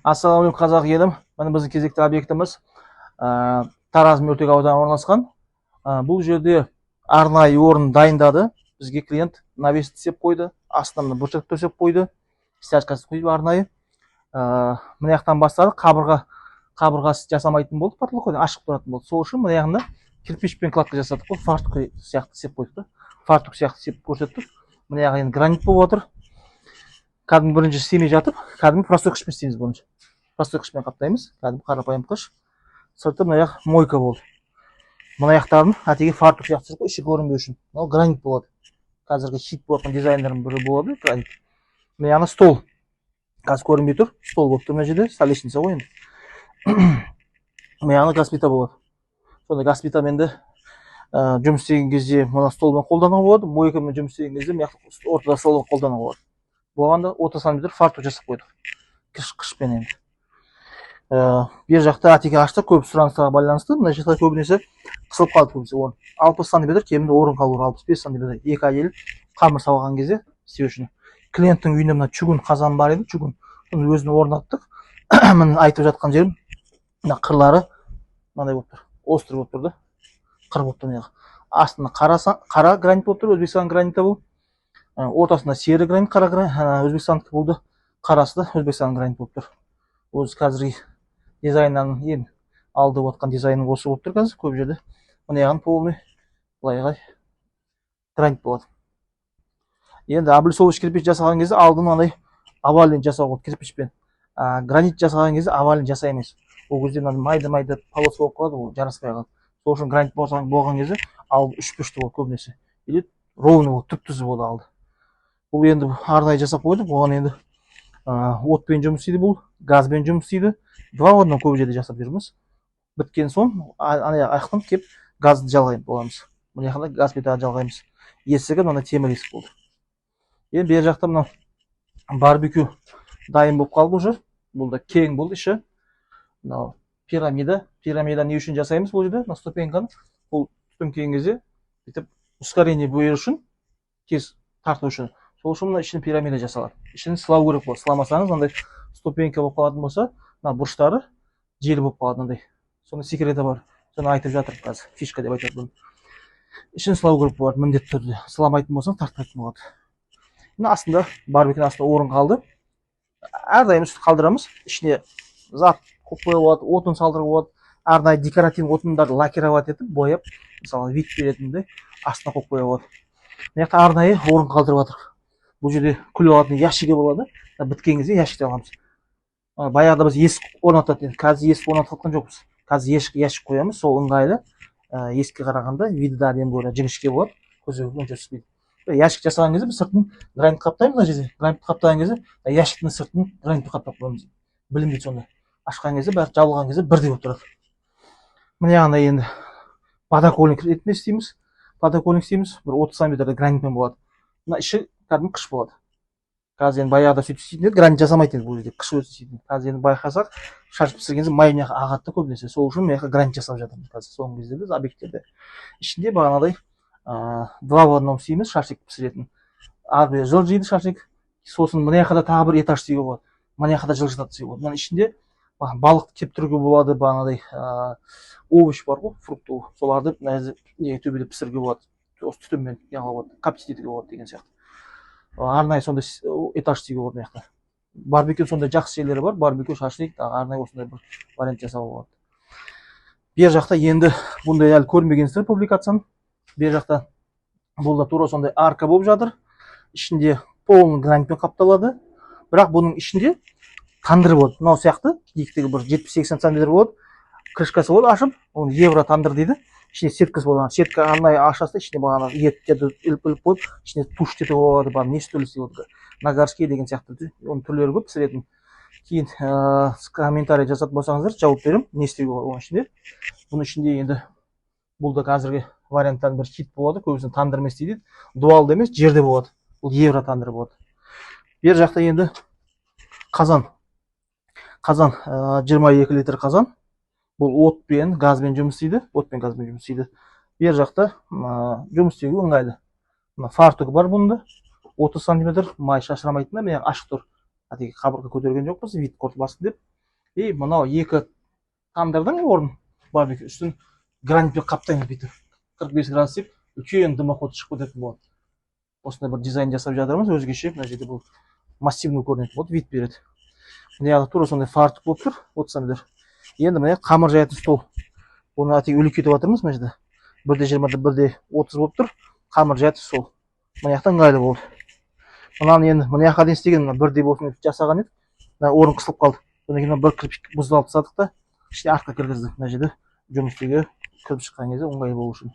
Ассалаумағалейкум қазақ елім. Міне біздің кезекті объектіміз Тараз мөлтек ауданында орналасқан. Бұл жерде арнайы орын дайындады. Бізге клиент навес тісеп қойды, астына бұршақ төсеп қойды, стяжкасын құйып арнайы. Мына жақтан бастады, қабырғасы жасамайтын болды, потолок ашық тұратын болды. Сол үшін мына жағында кирпичпен кладка жасадық қой, фартук сияқты істеп қойдық. Фартук сияқты істеп көрсеттік. Мына жағы енді гранит болып отыр. Кәдімгі бірінші істемей жатып, кәдімгі простой қышпен істейміз бұны. Простой қышпен қаптаймыз, кәдімгі қарапайым қыш. Сырты мына жақ мойка болды. Мына жақтарын әтеге фартук сияқты істеп, іші көрінбеу үшін. Мынау гранит болады. Қазіргі хит болатын дизайнердің бірі болады, гранит. Мына жағында стол. Қазір көрінбей тұр, стол болып тұр мына жерде, столешница ғой енді. Мына жағында газ плита болады. Сонда газ плитамен де жұмыс істеген кезде мына столмен қолдануға болады, мойкамен жұмыс істеген кезде мына ортада столмен қолдануға болады. Болғанда 30 см фартук жасап қойдық. Қышпен енді. Бер жақта әтеге аштық, көп сұранысқа байланысты. Мына жақта көбінесе қысылып қалды көбінесе орын. 60 см кемінде орын қалуы, 65 см. Екі әйел қамыр сауған кезде істеу үшін. Клиенттің үйінде мына чугун қазан бар еді, чугун. Оны өзіне орнаттық. Міне айтып жатқан жерім, мына қырлары мынандай болып тұр. Острый болып тұр да. Қыр болып тұр. Астында қара гранит болып тұр, Өзбекстан граниті бұл. Ортасында сері гранит, қара гранит, Өзбекстандық болды. Қарасы да Өзбекстан гранит болып тұр. Өзі қазіргі дизайннан ең алды отқан дизайның осы болып тұр қазір көп жерде. Мына жағын полный былайға гранит болады. Енді облицовочный кирпич жасаған кезде алдын андай овален жасауға кирпичпен. Гранит жасаған кезде овален жасаймыз. Ол кезде майды полоска болып қалады, ол жараспай қалады. Сол үшін гранит болған кезде алды үш бұрышты болады көбінесе. Или ровный болады, түп-түзу болады алды. Бұл енді арнайы жасап қойдық. Оған енді отпен жұмыс істейді бұл, газбен жұмыс істейді. Два орыннан көп жерде жасап жүрміз. Біткен соң аяқтан кеп газды жалғаймыз боламыз. Мына жақында газ плитаны жалғаймыз. Есігі мына темір есік болды. Енді бер жақта мына барбекю дайын болып қалды уже. Бұл да кең болды іші. Мынау пирамида. Пирамида не үшін жасаймыз бұл жерде? Мына ступеньканы бұл түтін келген кезде бүйтіп ускорение беру үшін, тез тарту үшін. Сол үшін мына ішін пирамида жасалады. Ішін сылау керек болады. Сыламасаңыз, мынандай ступенька болып қалатын болса, мына бұрыштары желі болып қалады мынандай. Соның секреті бар. Соны айтып жатыр қазір. Фишка деп айтады бұны. Ішін сылау керек болады міндетті түрде. Сыламайтын болсаң тартпайтын болады. Мына астында барбекюдің астында орын қалды. Әрдайым үсті қалдырамыз. Ішіне зат қойып болады, отын салдырып болады. Арнайы декоративный отындарды лакировать етіп, бояп, мысалы вид беретіндей астына қойып қоя болады. Мына жақта арнайы орын қалдырып жатыр. Бұл жерде күл алатын ящигі болады. Біткен кезде ящикте аламыз. Баяғыда біз есік орнататын, қазір есік орнатқан жоқпыз. Қазір ящик қоямыз, сол ыңғайлы. Есікке қарағанда виді да әдемі болады, жіңішке болады, көзге онша түспейді. Ящик жасаған кезде біз сыртын гранит қаптаймыз мына жерде. Гранит қаптаған кезде ящиктің сыртын гранит қаптап қоямыз. Білінбейді сонда. Ашқан кезде, бәрі жабылған кезде бірдей болып тұрады. Мына жағында енді подоконник ретінде істейміз. Подоконник істейміз, бір 30 см гранитпен болады. Мына іші кәдімгі қыш болады. Қазір енді баяғыда сөйтіп істейтін еді, гранит жасамайтын еді бұл жерде, қыш өзі істейтін. Қазір енді байқасақ, шашып пісірген кезде май мына жаққа ағады көбінесе. Сол үшін мына жаққа гранит жасап жатырмыз қазір соңғы кезде біз объекттерде. Ішінде бағанадай два в одном істейміз, шашлик пісіретін. Ары бері жылжиды шашлик. Сосын мына жаққа да тағы бір этаж істеуге болады. Мына жаққа да жылжытады істеуге болады. Мына ішінде балық кептіруге болады, бағанадай овощ бар ғой, фрукты. Соларды төбеде пісіруге болады. Осы түтінмен коптить етуге болады деген сияқты. Арнайы сондай этаж істеуге болады мына жақта. Барбекю сондай жақсы жерлері бар, барбекю, шашлик, арнайы осындай бір вариант жасауға болады. Бер жақта енді бұндай әлі көрмегенсіздер публикацияны. Бер жақта бұл да тура сондай арка болып жатыр. Ішінде полный гранитпен қапталады. Бірақ бұның ішінде тандыр болады. Мынау сияқты биіктігі бір 70-80 см болады. Крышкасы болады ашып, оны евро тандыр дейді. Ішіне сеткасы болады. Сетка арнайы ашасы, ішіне бағана еттерді іліп қойып, ішіне туш етуге болады, бар не істеулі болады. Нагарский деген сияқты оның түрлері көп пісіретін. Кейін комментарий жасап болсаңыздар, жауап беремін, не істеуге болады оның ішінде. Бұның ішінде енді бұл да қазіргі варианттардың бір хит болады, көбісін тандырмен істейді. Дуалды емес, жерде болады. Бұл евро тандыр болады. Бер жақта енді қазан 22 литр қазан. Бұл отпен, газбен жұмыс істейді. Отпен, газбен жұмыс істейді. Бер жақта жұмыс істеуге ыңғайлы. Фартук бар бұнда. 30 см май шашырамайтын, мен ашық тұр. Қабырға көтерген жоқпыз, вид қорытпасын деп. И мынау екі тандырдың орын барбекю үстін гранитпен қаптаймыз бүйтіп 45 градус деп үлкен дымоход шығып кететін болады. Осындай бір дизайн жасап жатырмыз өзгеше. Мына жерде бұл массивный көрінетін болады, вид береді. Мына жағы тура сондай фартук болып тұр, отырсаңыздар. Енді міне қамыр жаятын стол. Оны әтек үлкейтіп жатырмыз мына жерде. 1:20 1:30 болып тұр. Қамыр жаятын стол. Мына жақтан ыңғайлы болды. Мынаны енді мына жаққа дейін істеген 1 болсын деп жасаған едік. Мына орын қысылып қалды. Содан кейін бір кірпік бұзылып тастадық та ішіне артқа кіргіздік. Мына жерде жұмыс істеуге кіріп шыққан кезде ыңғайлы болу үшін.